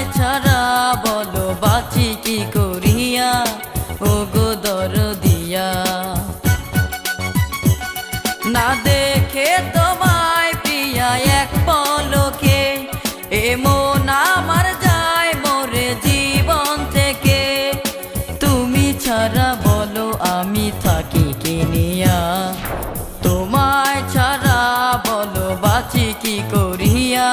তোমায় ছাড়া বলো বাঁচি কি করিয়া, ওগো দরদিয়া। না দেখে তোমায় প্রিয়া এক পলকে, এ মন আমার যায় মরে জীবন থেকে। তুমি ছাড়া বলো আমি থাকি কি নিয়া, তোমায় ছাড়া বলো বাঁচি কি করিয়া।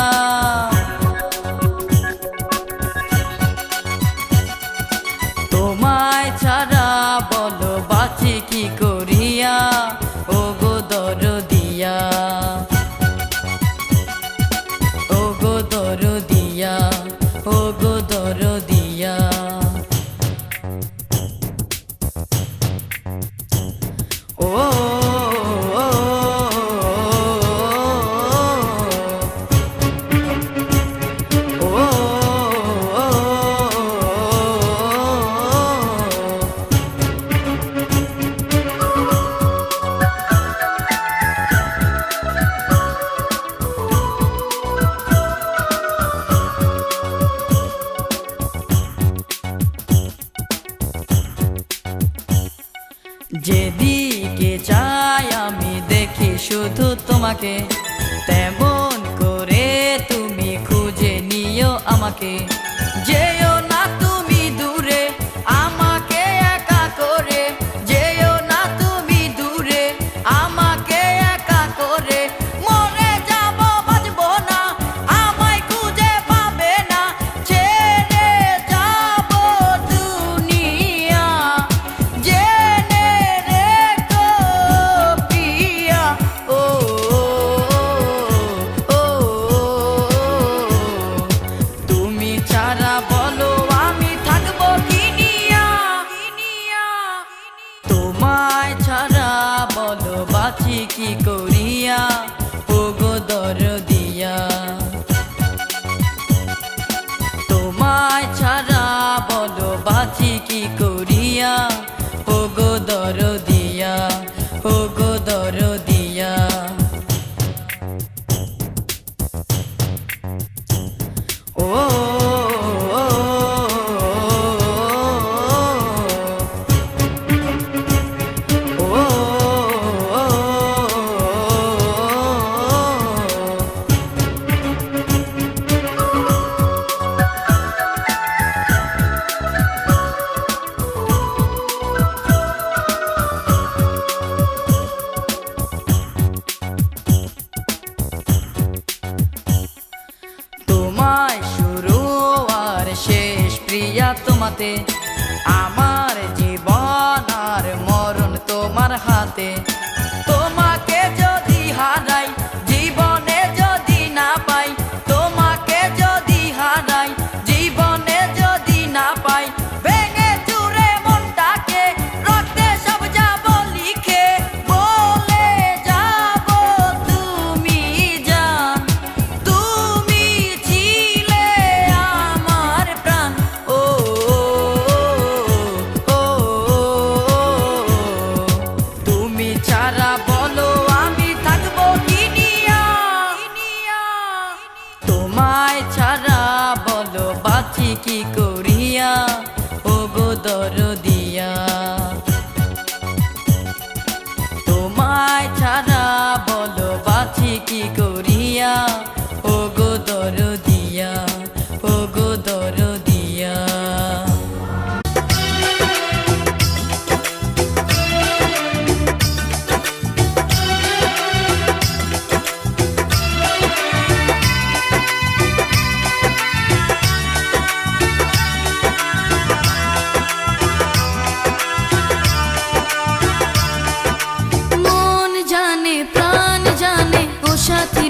তোমায় ছাড়া বলো বাঁচি কি করিয়া, ওগো দরদিয়া, ওগো দরদিয়া, ওগো দরদিয়া। ও যেদিকে চাই আমি দেখি শুধু তোমাকে, তেমন করে তুমি খুঁজে নিও আমাকে। যেও না তুমি দূরে আমাকে একা করে, যেও না তুমি দূরে আমাকে একা করে। মরে যাব বাঁচবো না, আমায় খুঁজে পাবে না, ছেড়ে যাব দুনিয়া। জেনে রেখো প্রিয়া, ও ও তুমি ছাড়া বলো আমি থাকবো কি নিয়া। তোমায় ছাড়া বলো বাঁচি কি করিয়া, ওগো দরদিয়া। তোমায় ছাড়া বলো বাঁচি কি করিয়া, ওগো দরদিয়া, ওগো দরদিয়া। ও তোমায় শুরু আর শেষ প্রিয়া তোমাতে, আমার জীবন আর মরণ তোমার হাতে। তোমাকে যদি হারাই জীবনে যদি না পাই, তোমাকে যদি হারাই জীবনে যদি না পাই, ভেঙে চুরে মনটাকে রক্তে সব যাব লিখে, বলে যাব তুমি জান, তুমি ছিলে আমার প্রাণ। ও ও তুমি ছাড়া বলো আমি থাকবো কি নিয়া। তোমায় ছাড়া বলো বাঁচি কি করিয়া, ওগো দরদিয়া। তোমায় ছাড়া বলো বাঁচি কি করিয়া, ওগো দরদিয়া, ওগো দরদিয়া। মন জানে প্রাণ জানে ও সাথী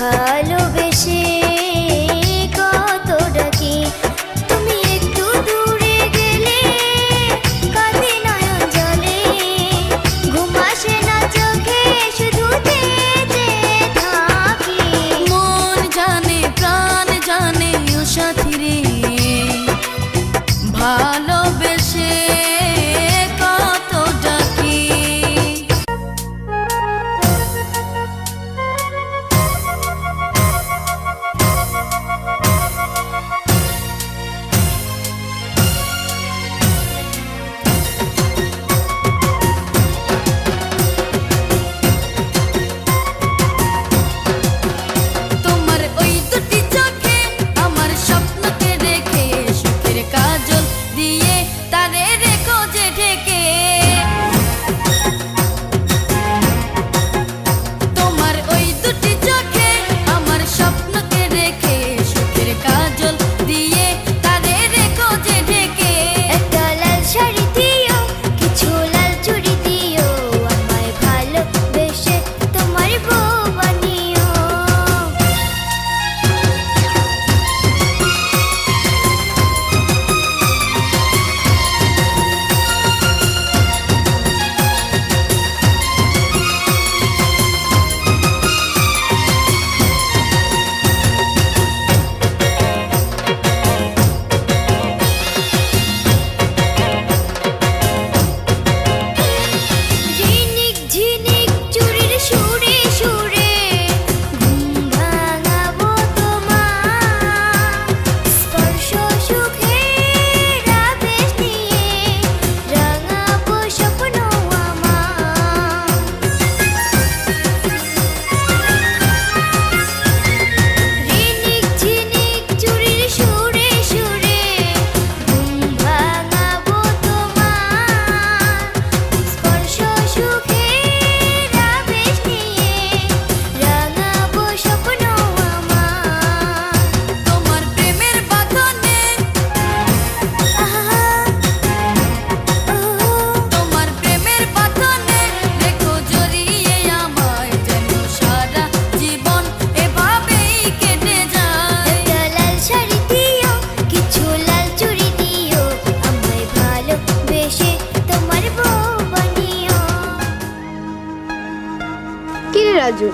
ভালোবেসে কত ডাকি, তুমি একটু দূরে গেলে কাঁদে নয়ন জলে, ঘুম আসে না চোখে শুধু চেয়ে থাকি। মন জানে প্রাণ জানে ও সাথী রে, ভালোবেসে কত ডাকি। তোমার ওই দুটি চোখে আমার স্বপ্নকে রেখে, সুখের কাজল দিয়ে তারে রেখো যে ঢেকে। তোমার ওই দুটি চোখে আমার স্বপ্নকে রেখে, সুখের কাজল দিয়ে তারে রেখো যে ঢেকে। একটা লাল শাড়ি দিও, কিছু লাল চুড়ি দিও, আমায় ভালোবেসে তোমার বউ বানিও। ঝিনিক ঝিনিক চুড়ির সুরে সুরে ঘুম ভাঙাবো তোমার, স্পর্শ সুখের আবেশ নিয়ে রাঙাবো স্বপ্ন আমার। ঝিনিক ঝিনিক চুড়ির সুরে সুরে ঘুম ভাঙাবো তোমার, স্পর্শ সুখের আবেশ নিয়ে রাঙাবো স্বপ্ন আমার। তোমার প্রেমের বাঁধনে, তোমার প্রেমের বাঁধনে রেখো জড়িয়ে আমায়, যেন সারা জীবন এভাবেই কেটে যায়। একটা লাল শাড়ি দিও, কিছু লাল চুড়ি দিও, আমায় ভালোবেসে তোমার বউ বানিও। কি রে রাজু,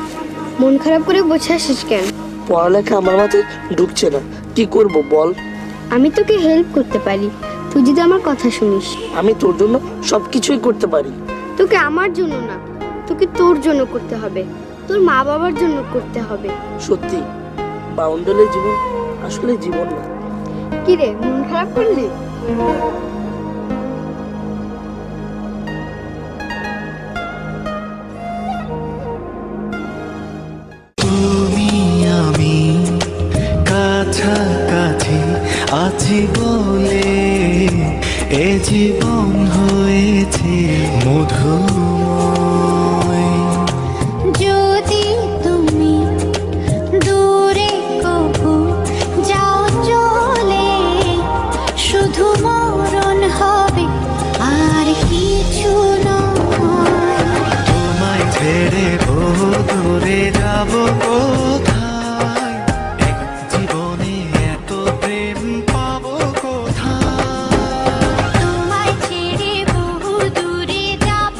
মন খারাপ করে বসে আছিস কেন? পড়ালেখা আমার মাথায় ঢুকছে না, কি করব বল। আমি তোকে হেল্প করতে পারি, তুই যদি আমার কথা শুনিস। আমি তোর জন্য সবকিছুই করতে পারি। তোকে আমার জন্য না, তোকে তোর জন্য করতে হবে, তোর মা বাবার জন্য করতে হবে। সত্যি বাউন্ডারি জীবন আসলে জীবন না। কি রে, মন খারাপ করলি? তুমি আমি কাছাকাছি আছি বলে এ জীবন হয়েছে মধুময়। যদি তুমি দূরে কবু যাও চলে, শুধু মরণ হবে আর কিছু নয়। তোমায় ছেড়ে বহু দূরে যাব কোথায়, এক জীবনে এত প্রেম পাবো কোথায়। তোমায় ছেড়ে বহু দূরে যাব।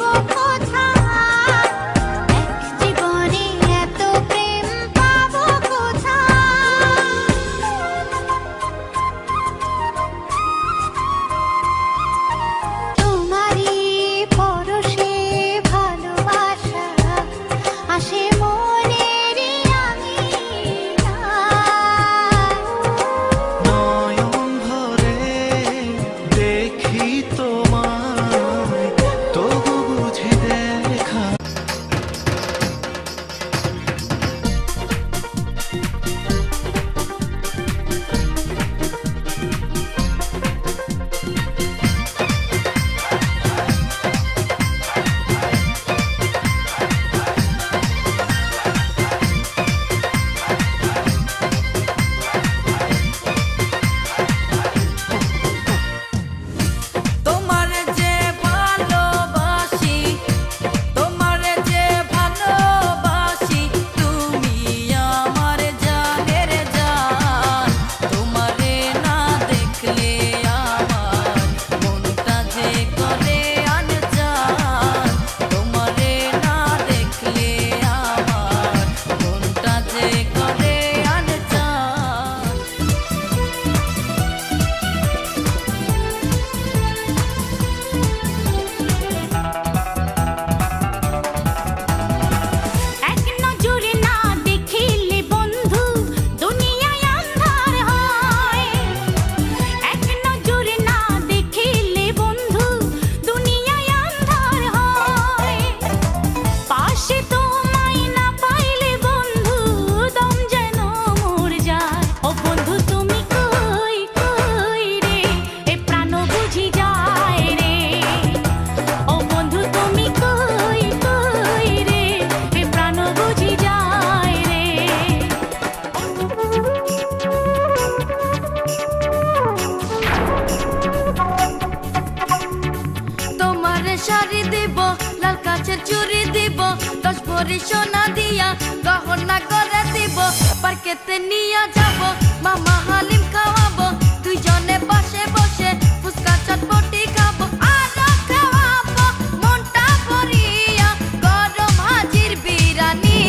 ভরি সোনা দিয়া গহনা করে দিব, পার্কেতে নিয়ে যাব, মামা হালিম খাওয়াবো, দুইজনে বসে বসে ফুচকা চটপটি খাবো, আরো খাওয়াবো মনটা ভরিয়া গরম হাজির বিরানি।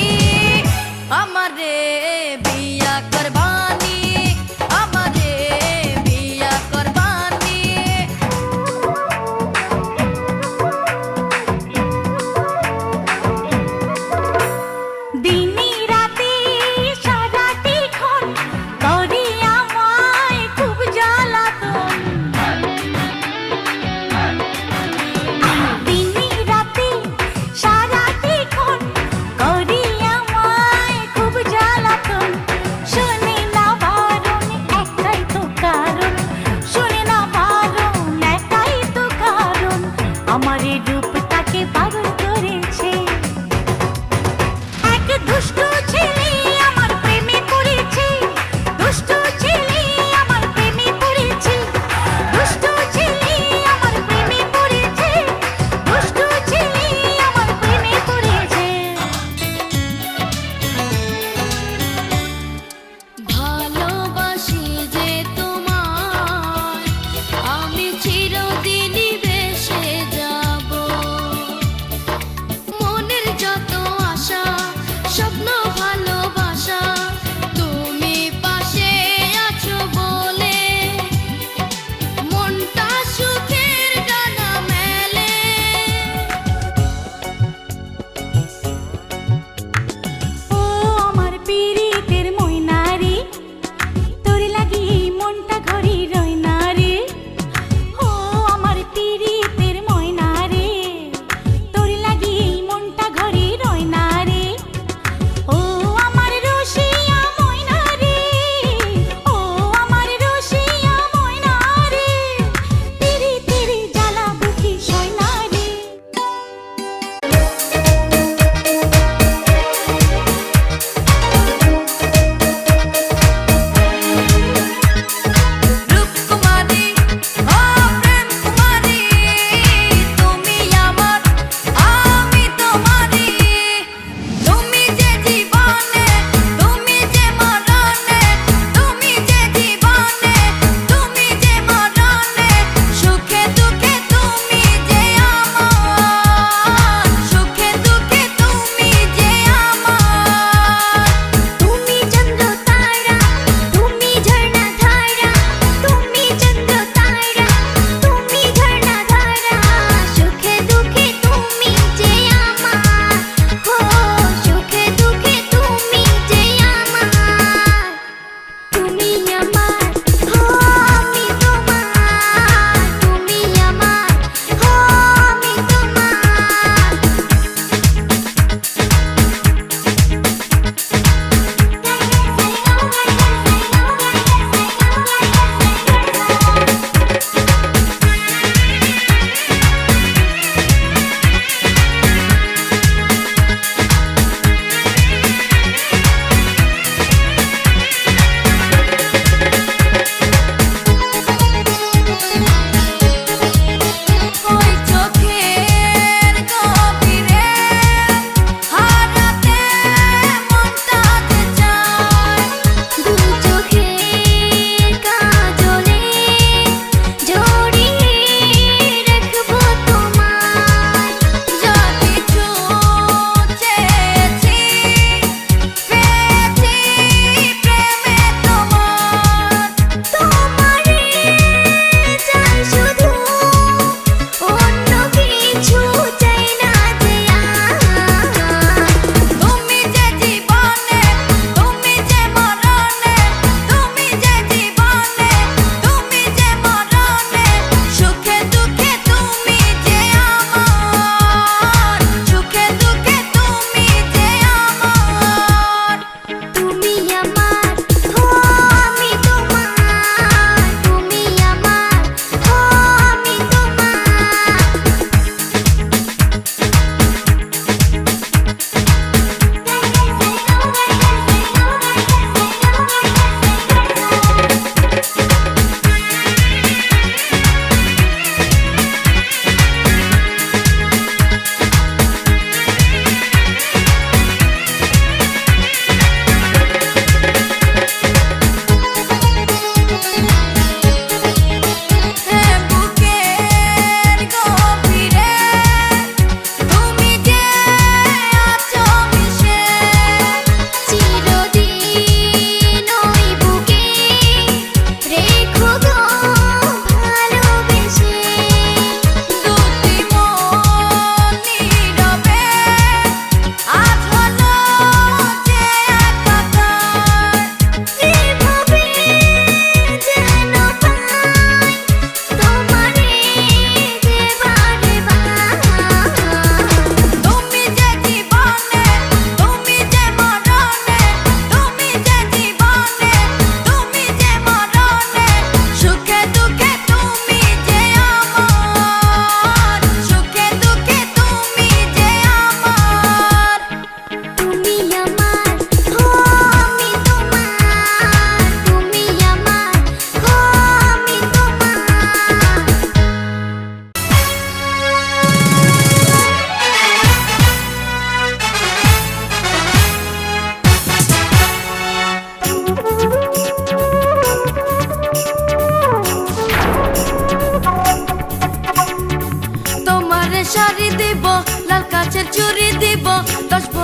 আমারে বিয়া করবানি, আমারে বিয়া করবানি। দিনে রাতে সারাটি ক্ষণ করি আমার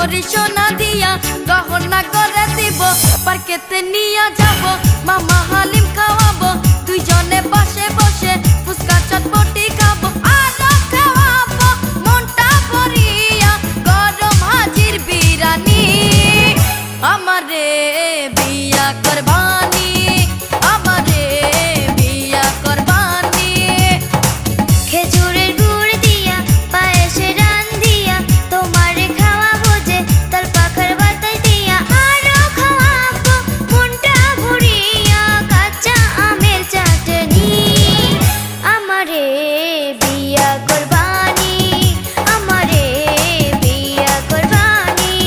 ভরি সোনা দিয়া গহনা করে দিব, পার্কেতে নিয়ে যাব মামা হালিম খাওয়াবো, দুইজনে পাশে বসে ফুচকা চটপটি খাবো, আরো খাওয়াবো মনটা ভরিয়া গরম হাজির বিরানি। আমারে বিয়া করবানি, আমারে বিয়া করবানি। খেজুরের গুড় দিয়া পায়েসে রান দিয়া তোমারে খাওয়াবো যে তার পাখার বাতাস দিয়া, আরো খাওয়াবো মনটা ভরিয়া কাঁচা আমের চাটনি। আমারে বিয়া করবানি, আমারে বিয়া করবানি।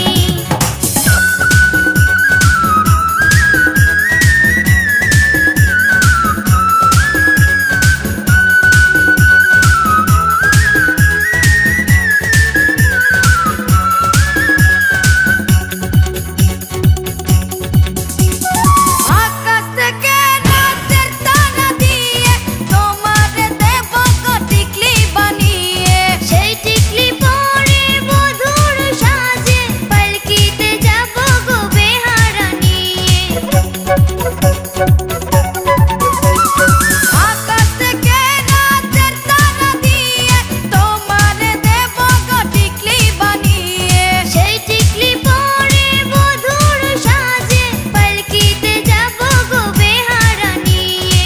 আকাশ থেকে রাতের তারা দিয়ে তোমারে দেব গো টিকলি বানিয়ে, সেই টিকলি পরে মধুর সাজে পালকিতে যাব গো বেহারা নিয়ে। আকাশ থেকে রাতের তারা দিয়ে তোমারে দেব গো টিকলি বানিয়ে, সেই টিকলি পরে মধুর সাজে পালকিতে যাব গো বেহারা নিয়ে।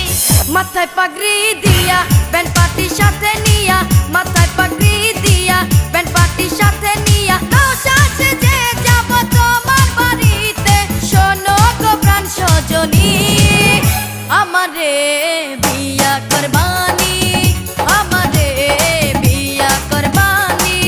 মাথায় পাগড়ি দিয়া ব্যান্ড পার্টির সাথে নিয়া, মাথায় পাগড়ি দিয়া ব্যান্ড পার্টির সাথে নিয়া, নৌশা সেজে যাব তোমার বাড়িতে, শোনো গো প্রাণ সজনী। আমারে বিয়া করবানি, আমারে বিয়া করবানি।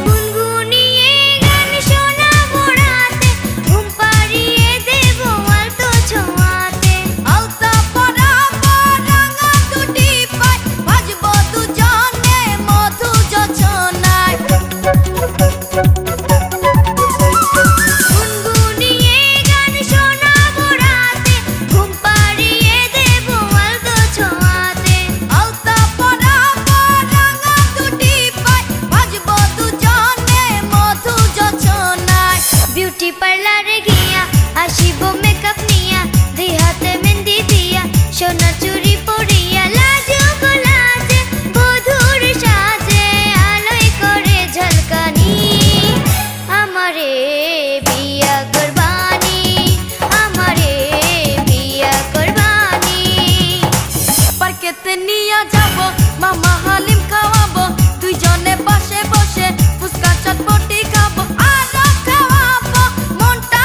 গুনগুনিয়ে গান শোনাবো রাতে, ঘুম পাড়িয়ে দেব আলতো ছোঁয়াতে। আলতা পরাবো রাঙা দুটি পায়, ভাজবো দুজনে মধু যোজনায়। গুনগুনিয়ে গান শোনাবো রাতে, ঘুম পাড়িয়ে দেব আলতো ছোঁয়াতে। আলতা পরাবো রাঙা দুটি পায়, ভাজবো দুজনে মধু যোজনায়। বিউটি পার্লারে গিয়া আসিব মেকআপ নিয়া, দুই হাতে মেহেন্দি দিয়া সোনা চুড়ি পরিয়া, লাজু গো লাজে বধুর সাজে আলোয় করে ঝলকানি। আমারে বিয়া করবানি, আমারে বিয়া করবানি। পার্কেতে নিয়ে যাব মামা হালিম খাওয়াবো, দুইজনে পাশে বসে ফুচকা চটপটি খাবো, আরো খাওয়াবো মনটা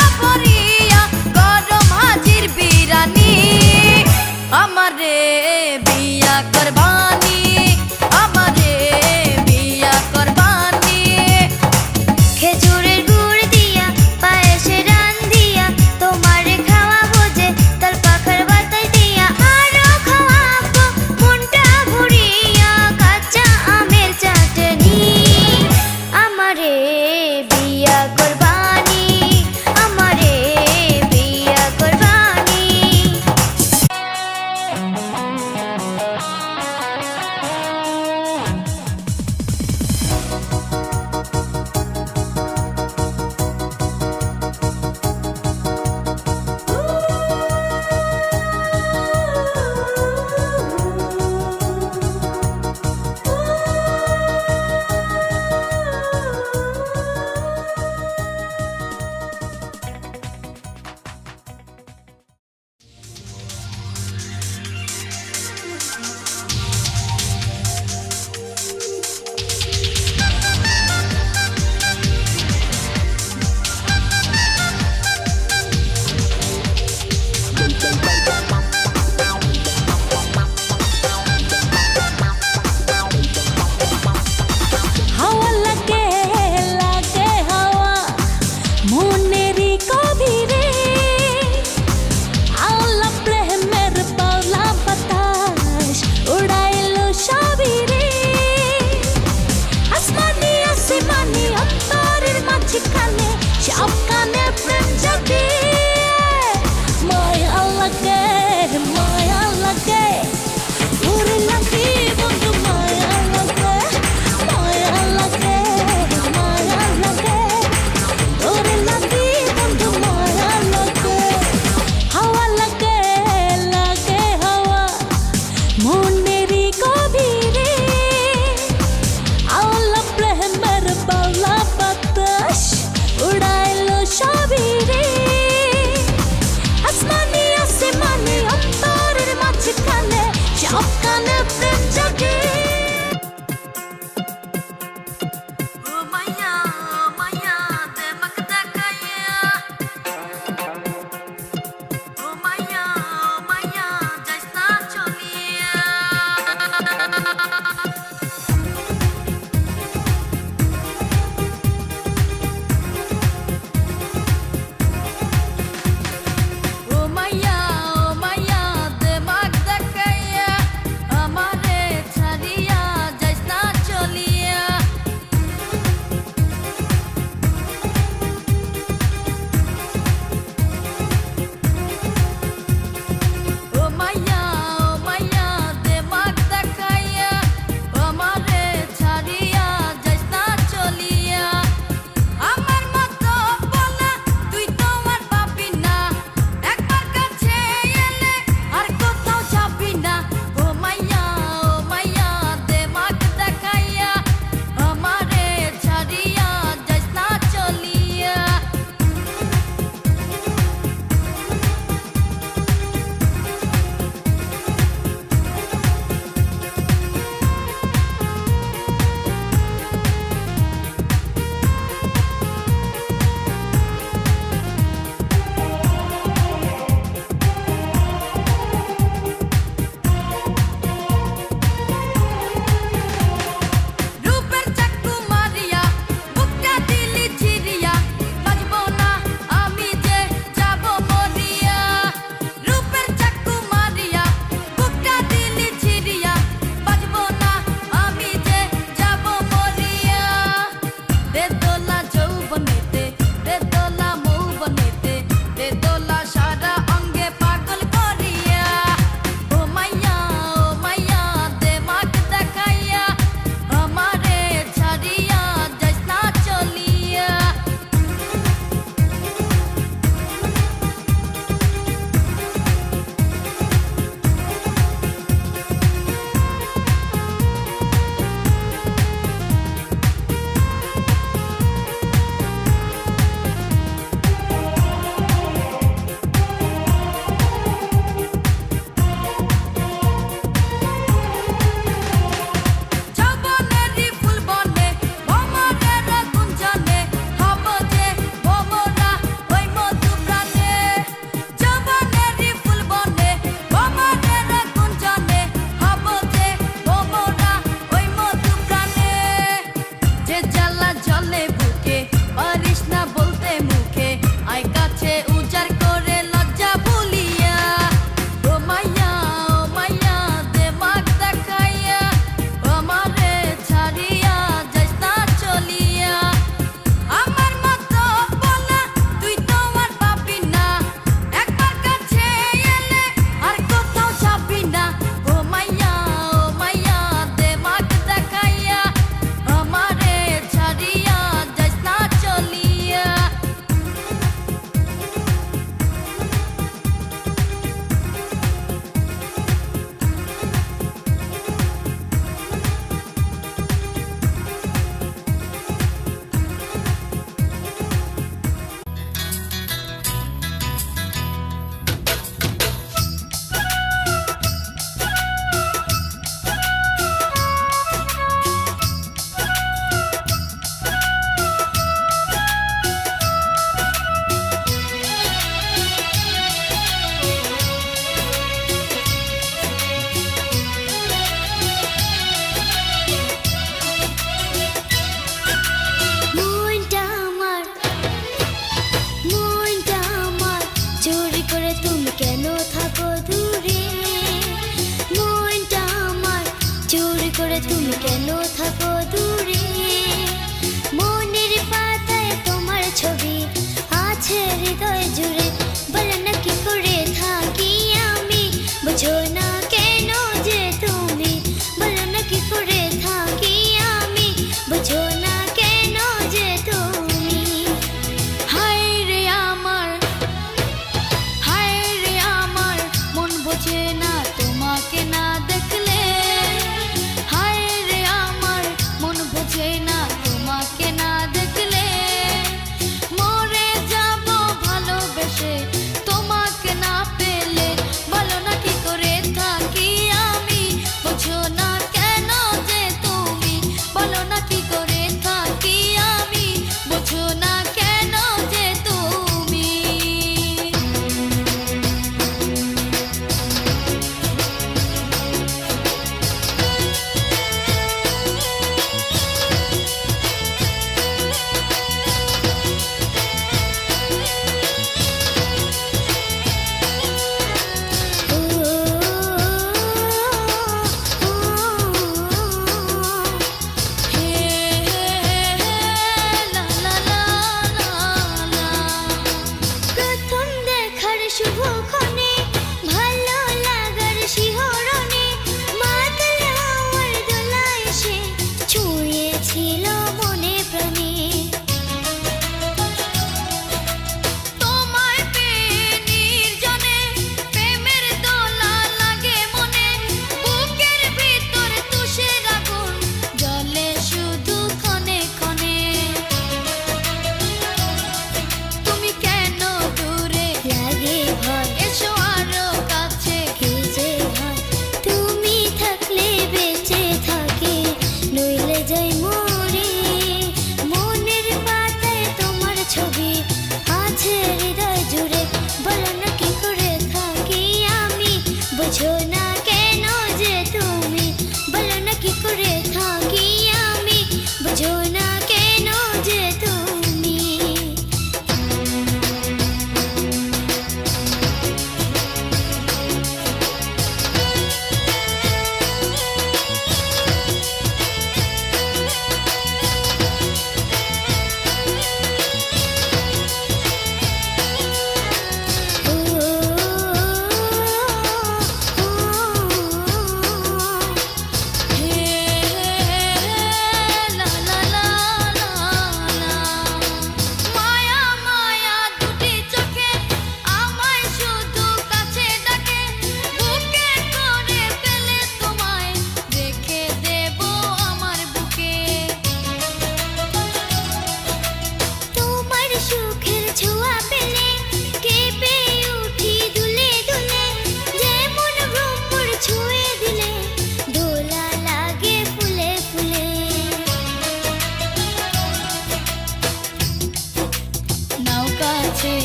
আছে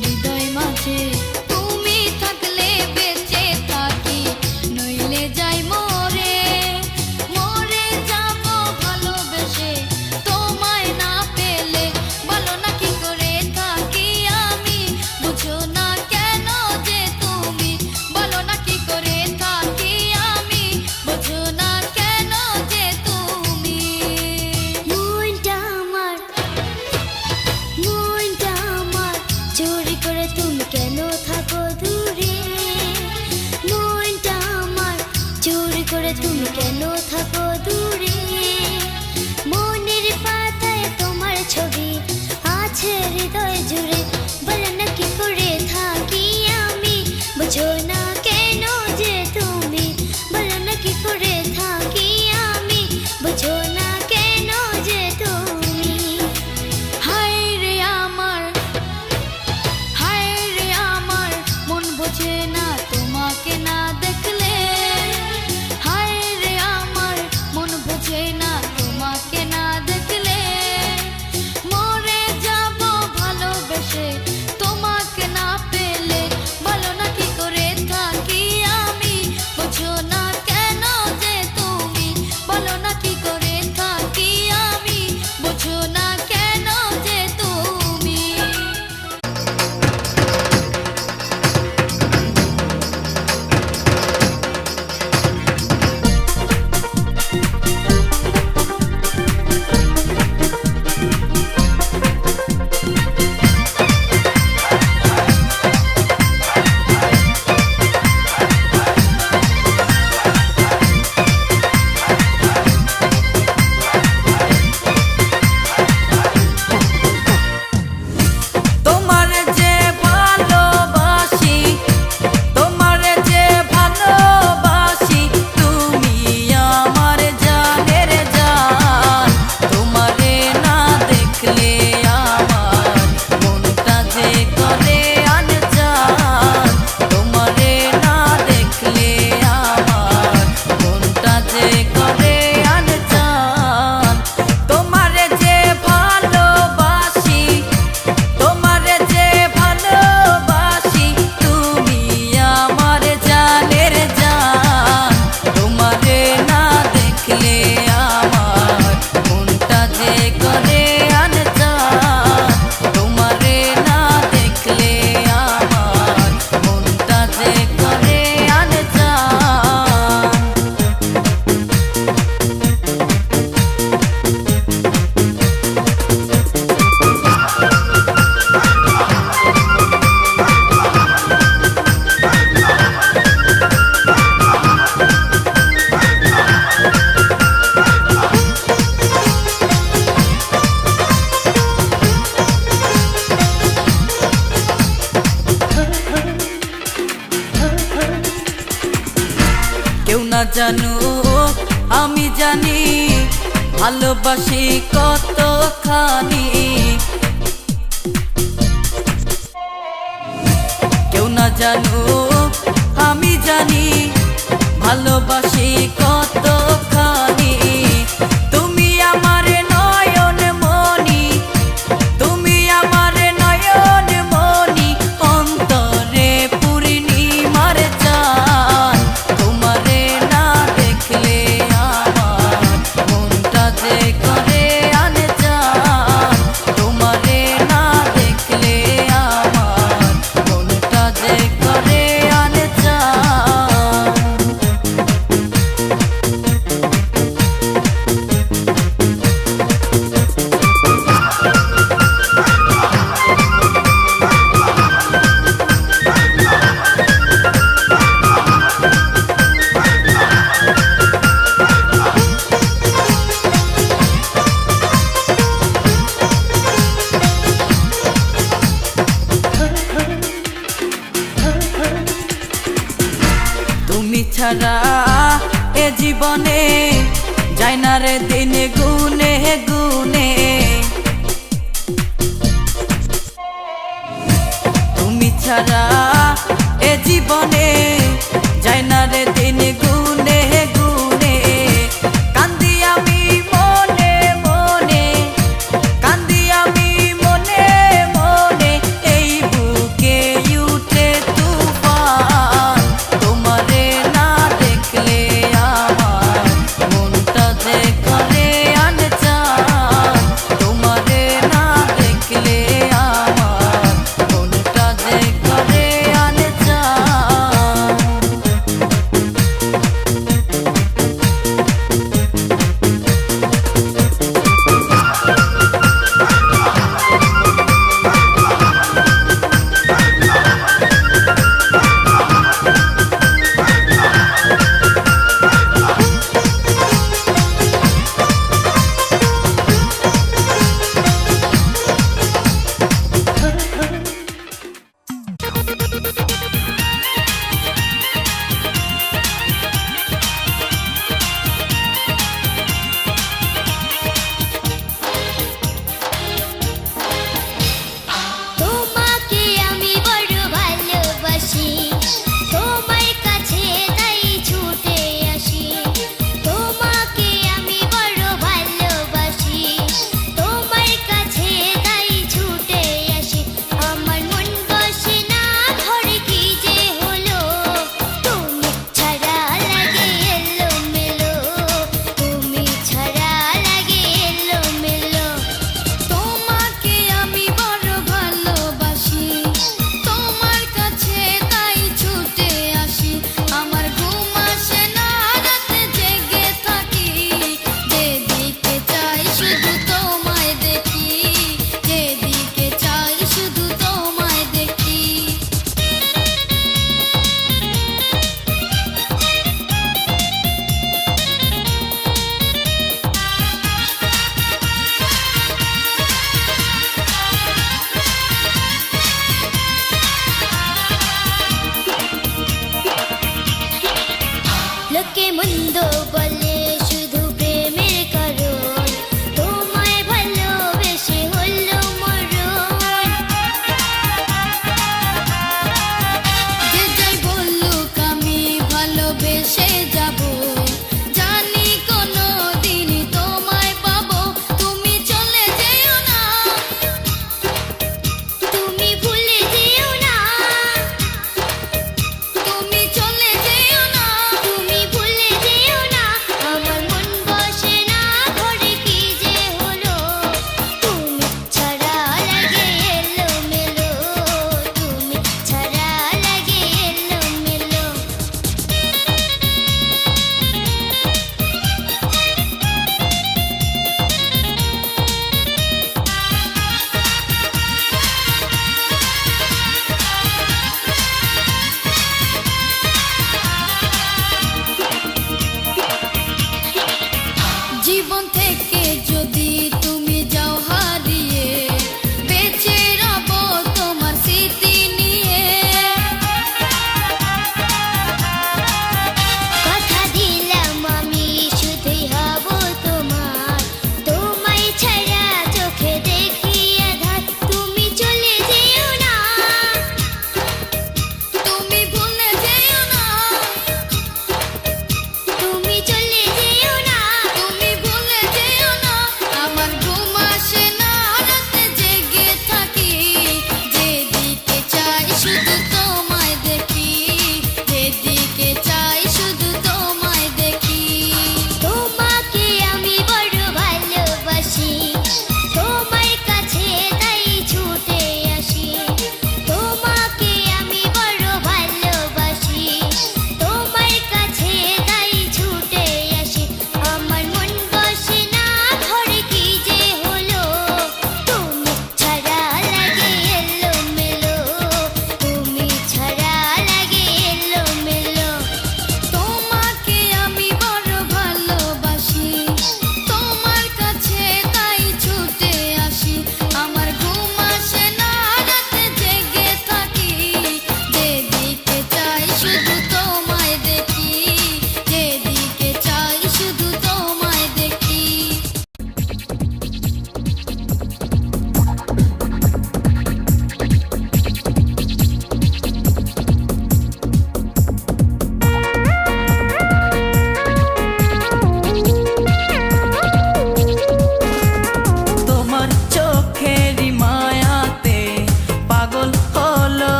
হৃদয় মাঝে। তুমি থাকলে বেঁচে থাকি, নইলে যাই মরে। মরে যাব ভালোবেসে, তোমায় না পেলে বলো না কি করে থাকি আমি। বুঝো না কেন যে তুমি, বলো না কি করে থাকি আমি। বুঝো না কেন যে তুমি। মনটা আমার চুরি করে তুমি কেন থাকো দূরে। মনটা আমার চুরি করে তুমি কেন থাকো দূরে। মনের পাতায় তোমার ছবি আছে হৃদয় জুড়ে, বলো না কি করে থাকি আমি। বুঝো না কেন যে তুমি, বলো না কি করে থাকি আমি। বুঝো না কেন যে তুমি। হায় রে আমার মন বোঝে না তোমাকে না দেখলে। হায় রে আমার মন বোঝে না তোমাকে না দেখলে। মরে যাব ভালোবেসে, তোমাকে না পেলে বলো না কি করে থাকি আমি। বুঝো না কেন যে তুমি, বলো না কি করে থাকি আমি। বুঝো না কেন যে তুমি। তোমার যে ভালোবাসি, তোমার যে ভালোবাসি, তুমি আমার জানের জান। তোমারে না দেখলে আমার মনটা যে করে আনজান। তোমারে না দেখলে আমার মনটা যে করে আনজান। তোমারে যে ভালোবাসি, তোমারে যে ভালোবাসি, তুমি আমার জানের জান। তোমারে না দেখলে আমার মনটা যে করে আনজান। তোমারে না দেখলে আমার মনটা যে করে আনজান। কেউ না জানো আমি জানি, ভালোবাসি কতখানি। কেউ না জানো আমি জানি, ভালোবাসি কতখানি। তুমি আমার নয়ন মনি, তুমি আমার নয়ন মনি, অন্তরে পূর্ণিমার চাঁদ। তোমারে না দেখলে আমার মনটা যে করে আনজান। তোমারে না দেখলে আমার মনটা যে করে আনজান। তুমি ছাড়া এ জীবনে যায় না রে দিন গুনে গুনে। তুমি ছাড়া এ জীবনে যায় না রে দিন গুনে গুনে। কান্দি আমি মনে মনে, কান্দি আমি মনে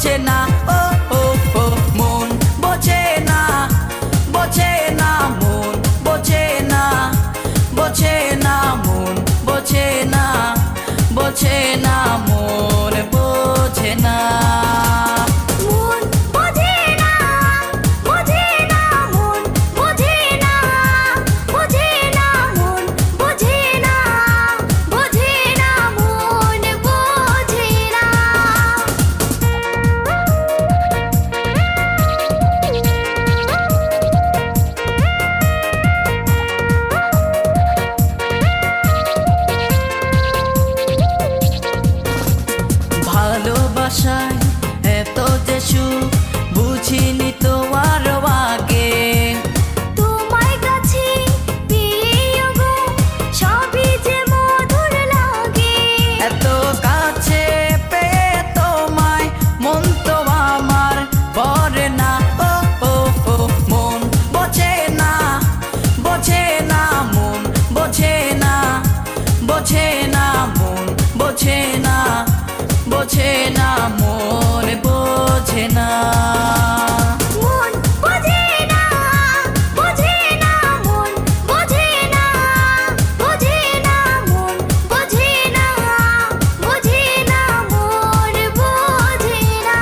বোঝে না, ও ও ও মন বোঝে না, বোঝে না মন বোঝে না, বোঝে না মন বোঝে না, বোঝে না মন বোঝে না। মন বোঝে না, বোঝে না মন বোঝে না, বোঝে না মন বোঝে না, বোঝে না মন বোঝে না। ভালোবাসায় এত যে সুখ বুঝিনি তো আরো আগে। তোমায় কাছে পেয়ে গো সবই যে মধুর লাগে। এত কাছে পেয়ে তোমায় মন তো আমার পড়ে না, ও ও ও মন বোঝে না, বোঝে না মন বোঝে না, বোঝে না মন বোঝে না, বোঝে না মন বোঝে না। মন বোঝে না, বোঝে না মন বোঝে না, বোঝে না মন বোঝে না, বোঝে না মন বোঝে না।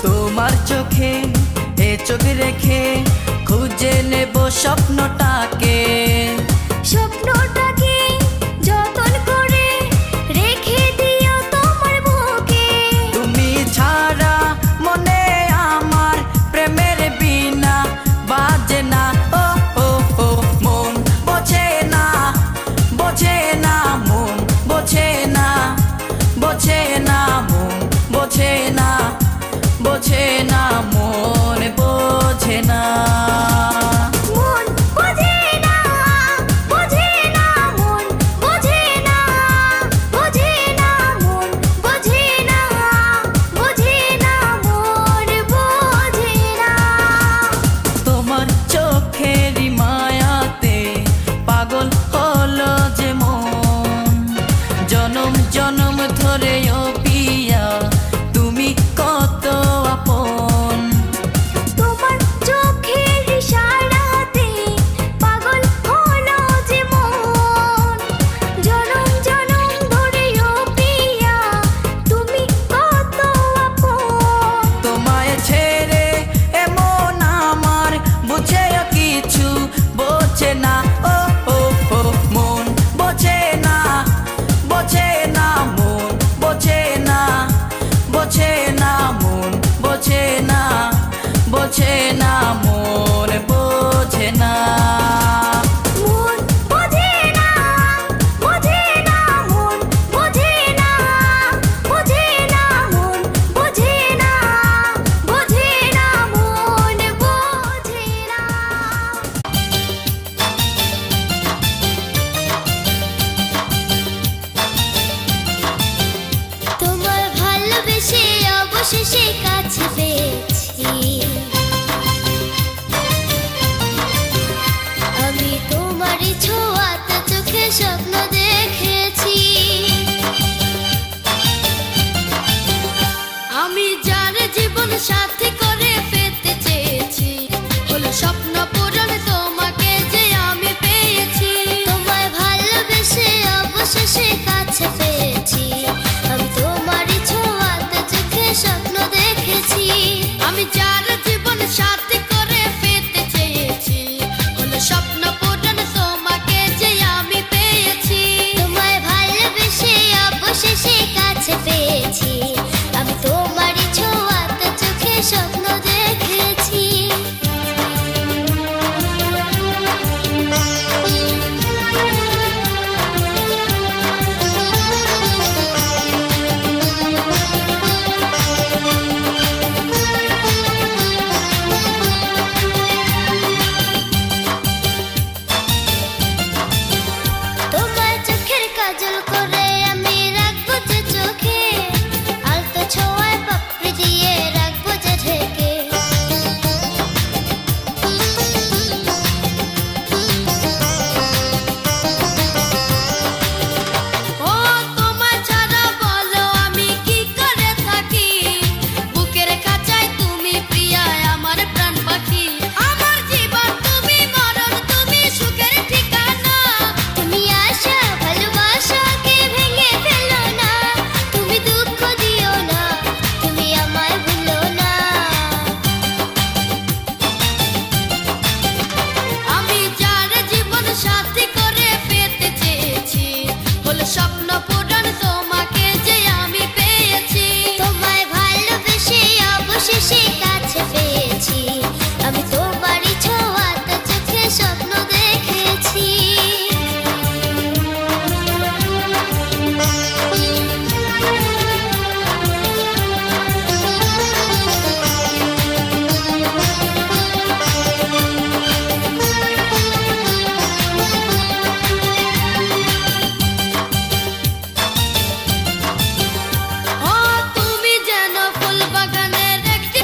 তোমার চোখে এ চোখ রেখে খুঁজে নেব স্বপ্নটাকে। স্বপ্নটাকে যতন করে রেখে দিও তোমার বুকে। তুমি ছাড়া মনে আমার প্রেমের বিনা বাজে না, ও ও ও মন বোঝে না, বোঝে না মন বোঝে না, বোঝে না মন বোঝে না, বোঝে না মন বোঝে না। মন বোঝে না, বোঝে না মন বোঝে না, বোঝে না মন বোঝে না, বোঝে না মন বোঝে না। তোমার চোখেরই মায়াতে পাগল হলো যে মন, জনম জনম ধরে ও পিয়া তুমি কত আপন। তোমার চোখের ইশারাতে পাগল হলো যে মন, জনম জনম ধরে ও পিয়া তুমি কত আপন। তোমায় ছেড়ে এমন আমার বুঝে কিছু বোঝে না, ও ও ও মন বোঝে না, বোঝে না মন বোঝে না, বোঝে না মন বোঝে না, বোঝে না মন বোঝে না। মন বোঝে না, বোঝে না মন বোঝে না, বোঝে না মন বোঝে না, বোঝে না মন বোঝে না। তোমার ভালোবেসে অবশেষে কাছে পেয়েছি। আমি তোমারই ছোঁয়াতে চোখে স্বপ্ন দেখেছি। আমি যার জীবন সাথী করে পেতে চেয়েছি, হলো স্বপ্ন পূরণ তোমাকে যে আমি পেয়েছি। তোমায় ভালোবেসে অবশেষে কাছে পেয়েছি। আমি তোমারই ছোঁয়াতে চোখে স্বপ্ন দেখেছি। আমি যার জীবন সাথী করে পেতে চেয়েছি, হলো স্বপ্ন পূরণ তোমাকে যে আমি পেয়েছি। তোমায় ভালোবেসে অবশেষে কাছে পেয়েছি। আমি তোমারই ছোঁয়াতে চোখে স্বপ্ন দেখেছি। অবশেষে কাছে পেয়েছি, আমি তোমারই ছোঁয়াতে চোখে স্বপ্ন দেখেছি। ও তুমি যেন ফুল বাগানের একটি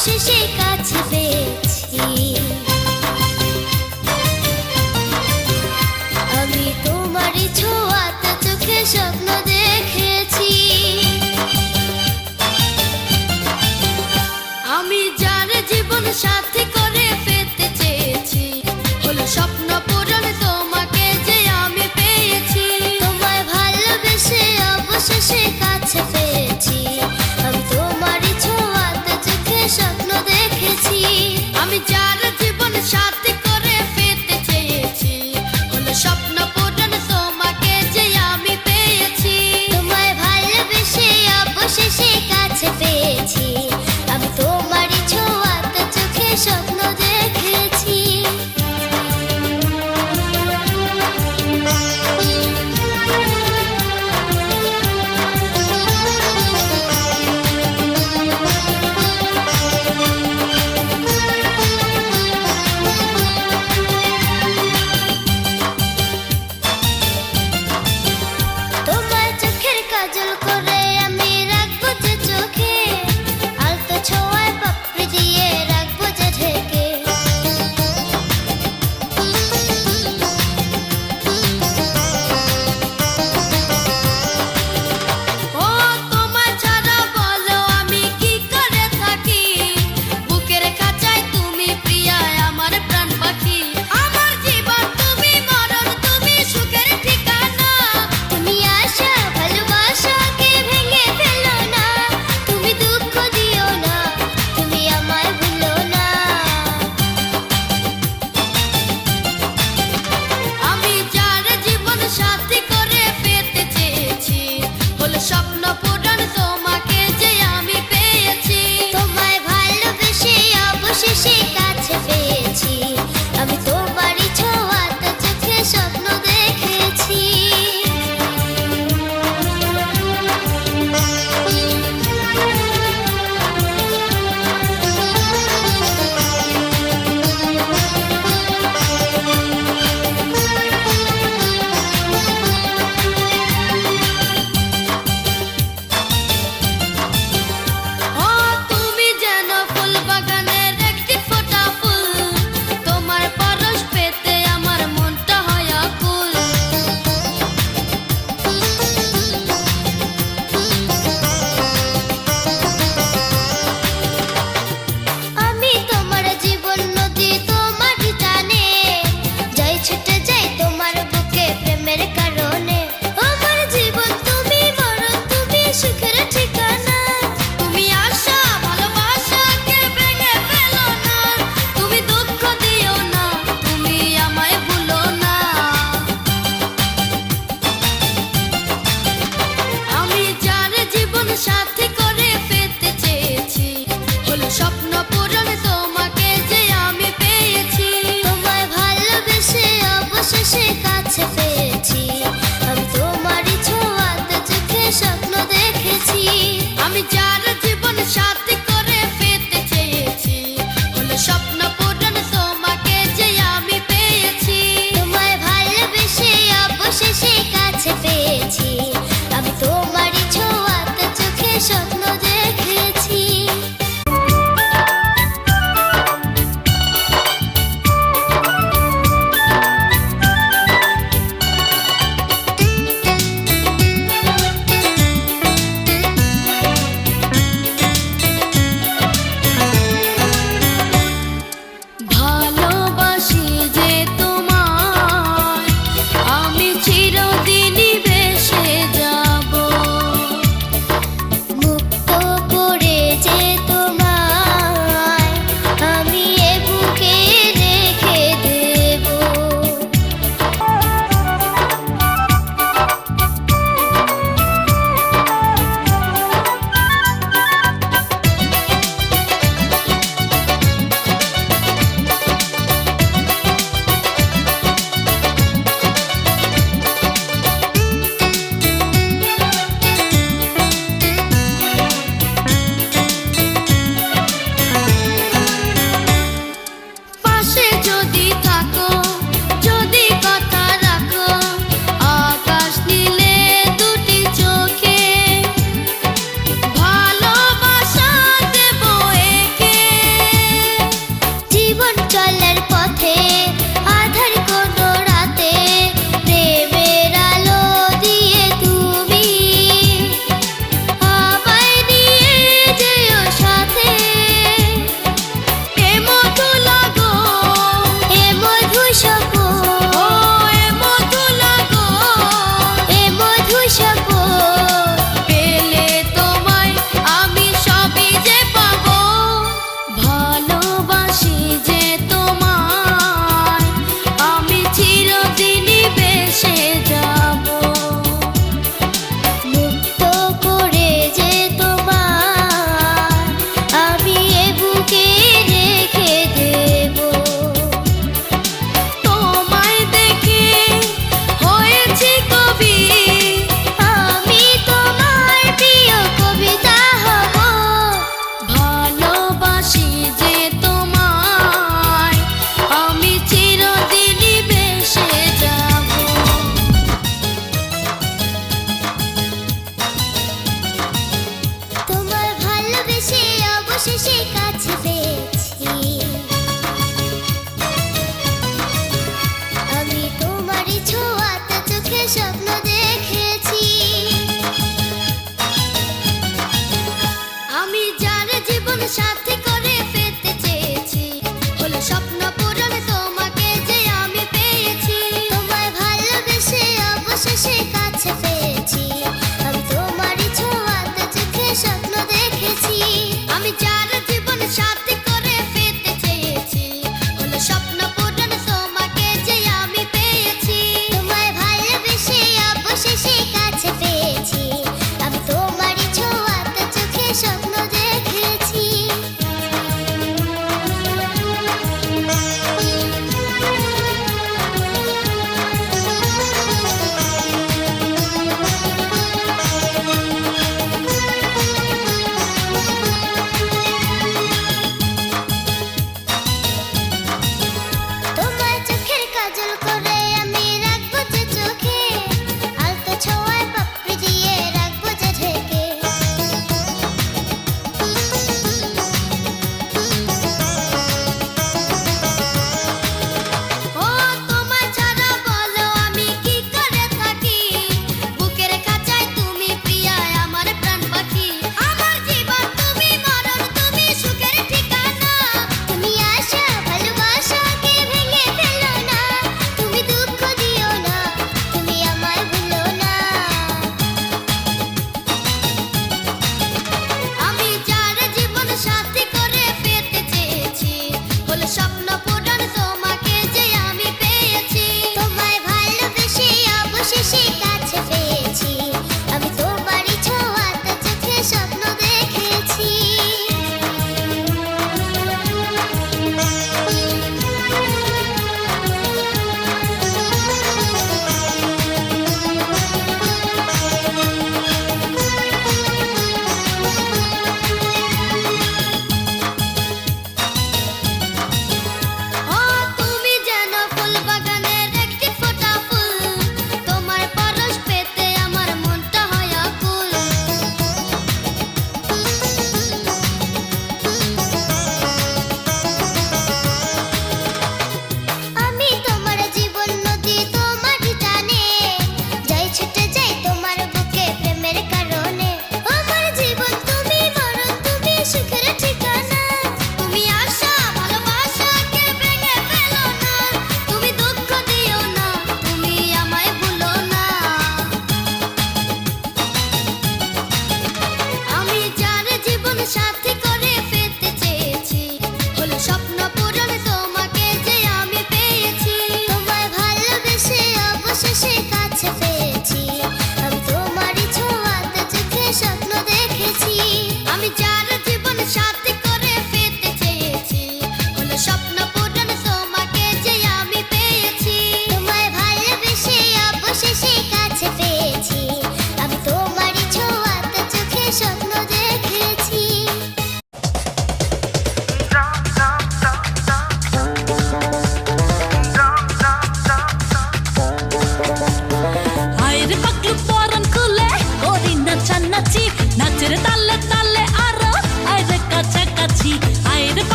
অবশেষে কাছে পেয়েছি। আমি তোমারই ছোঁয়াতে চোখে স্বপ্ন দেখেছি। আমি যার জীবন সাথী করে পেতে চেয়েছি, হলো স্বপ্ন পূরণ তোমাকে যে আমি পেয়েছি। তোমায় ভালোবেসে অবশেষে কাছে পেয়েছি। আমি তোমারই ছোঁয়াতে চোখে স্বপ্ন দেখেছি।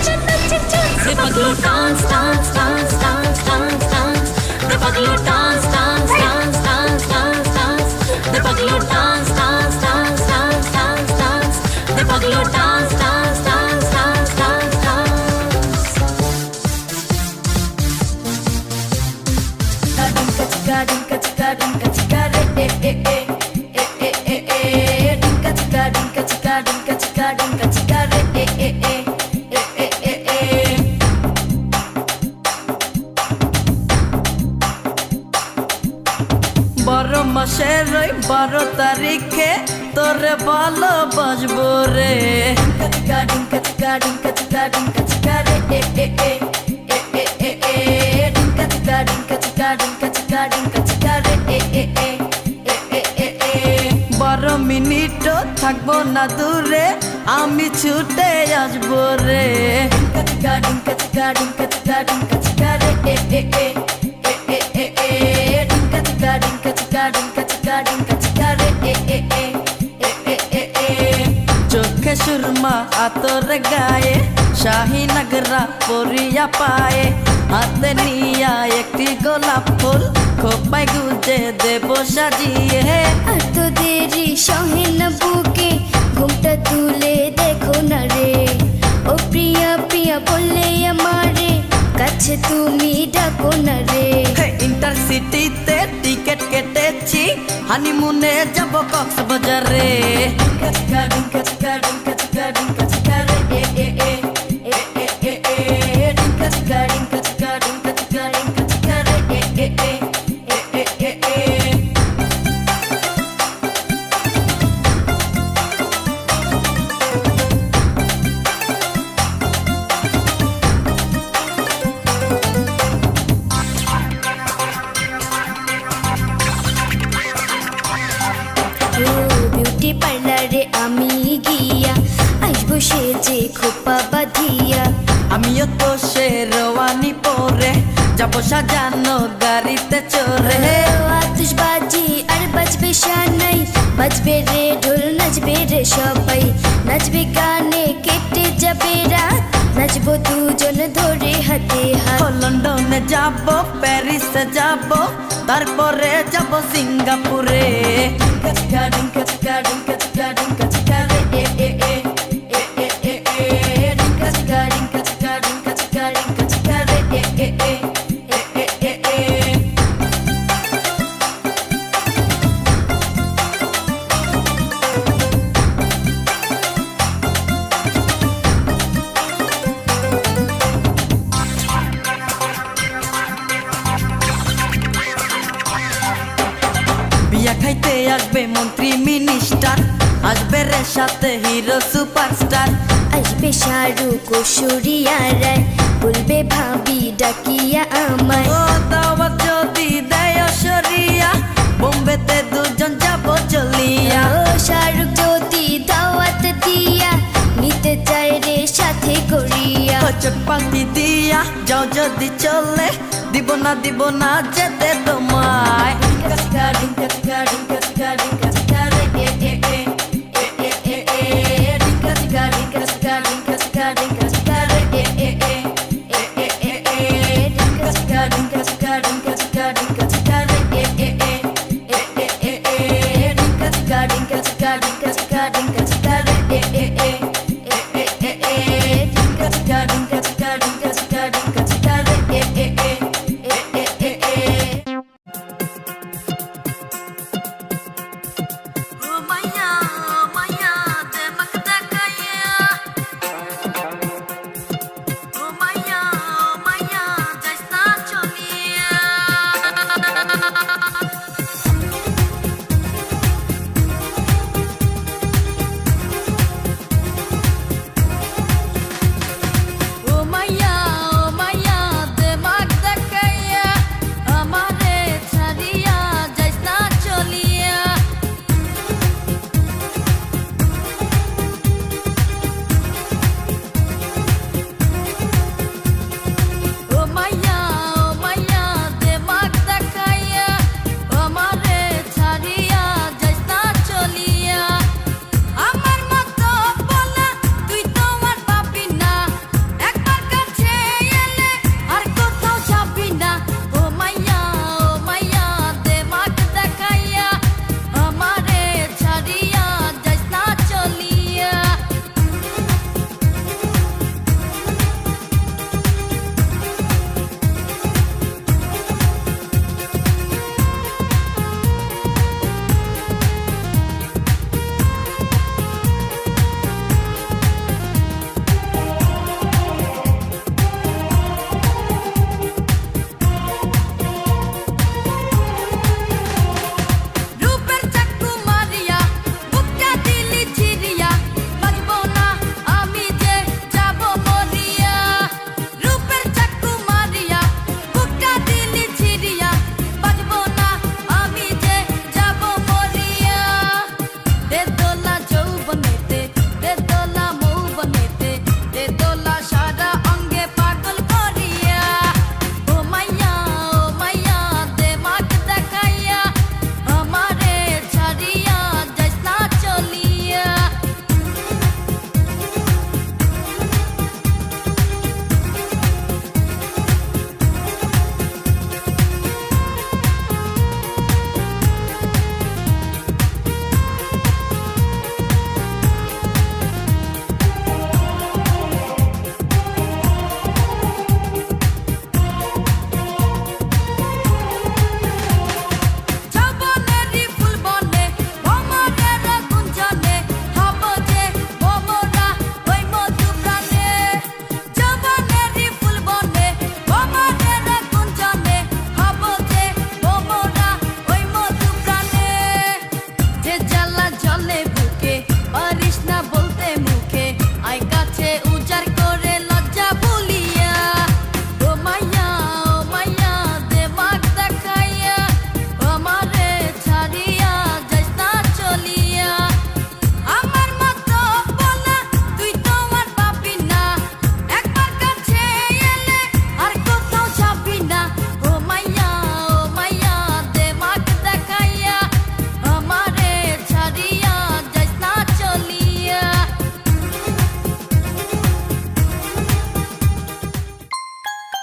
रे पगलो dance dance dance dance dance dance रे पगलो dance dance dance dance dance dance रे पगलो dance dance dance dance dance dance रे पगलो dance dance dance dance dance dance Dinka dinka dinka dinka dinka re eh eh eh eh eh eh eh dinka dinka dinka dinka dinka dinka dinka dinka re eh eh eh eh eh eh বারো মাসের ওই 12 তারিখে তোরে ভালোবাসবো রে dinka dinka dinka dinka dinka dinka dinka re eh eh eh eh eh eh dinka dinka dinka dinka dinka dinka dinka dinka re eh eh eh eh eh 12 মিনিটও থাকবো না দূরে আমি ছুটে আসবো রে dinka dinka dinka dinka dinka dinka dinka re eh eh eh dinka dinka dinka dinka dinka dinka dinka dinka re eh eh eh চোখে সুরমা আতরে গায়ে শাহী নগরা পরিয়া পায়ে হাতে নিয়া একটি গোলাপ ফুল খোপায় গুজে দেব সাজিয়ে আর তো দেরি সহে না বুকে ঘুমটা তুলে দেখো না রে ও প্রিয়া প্রিয়া বললে আমারে কাছে তুমি ডাকো না রে ইন্টারসিটিতে টিকিট কেটেছি হানিমুনে যাব কক্সবাজারে ডিঙ্কা ডিঙ্কা ডিঙ্কা ডিঙ্কা ডিঙ্কা ডিঙ্কা ডিঙ্কা রে ডিঙ্কা ডিঙ্কা ডিঙ্কা ডিঙ্কা ডিঙ্কা ডিঙ্কা ডিঙ্কা ডিঙ্কা রে বিউটি পার্লারে আমি গিয়া আসবো সেজে খোপা বাঁধিয়া আমিও তো শেরওয়ানি পরে যাব সাজানো গাড়িতে চড়ে আতশবাজি আর বাজবে শানাই বাজবে রে ঢোল নাচবে রে সবাই নাচবে গানে কেটে যাবে রাত নাচবো দুজন ধরে হাতে হাত লন্ডনে যাব প্যারিসে যাব তারপরে যাব সিঙ্গাপুরে ডিঙ্কা ডিঙ্কা ডিঙ্কা ডিঙ্কা ডিঙ্কা ডিঙ্কা ডিঙ্কা রে ডিঙ্কা ডিঙ্কা ডিঙ্কা ডিঙ্কা ডিঙ্কা ডিঙ্কা ডিঙ্কা ডিঙ্কা রে বিয়া খাইতে আসবে মন্ত্রী মিনিস্টার আসবে রে সাথে হিরো সুপারস্টার আসবে শাহরুখ ও সুরিয়া রায় বলবে ভাবি ডাকিয়া আমায় ও দাওয়াত যদি দেয় সরিয়া বোম্বেতে দুজন যাব চলিয়া ও শাহরুখ যদি দাওয়াত দিয়া নিতে চায় রে সাথে করিয়া চোখ পাতি দিয়া যাও যদি চলে দিব না যেতে তোমায় ডিঙ্কা ডিঙ্কা ডিঙ্কা ডিঙ্কা ডিঙ্কা ডিঙ্কা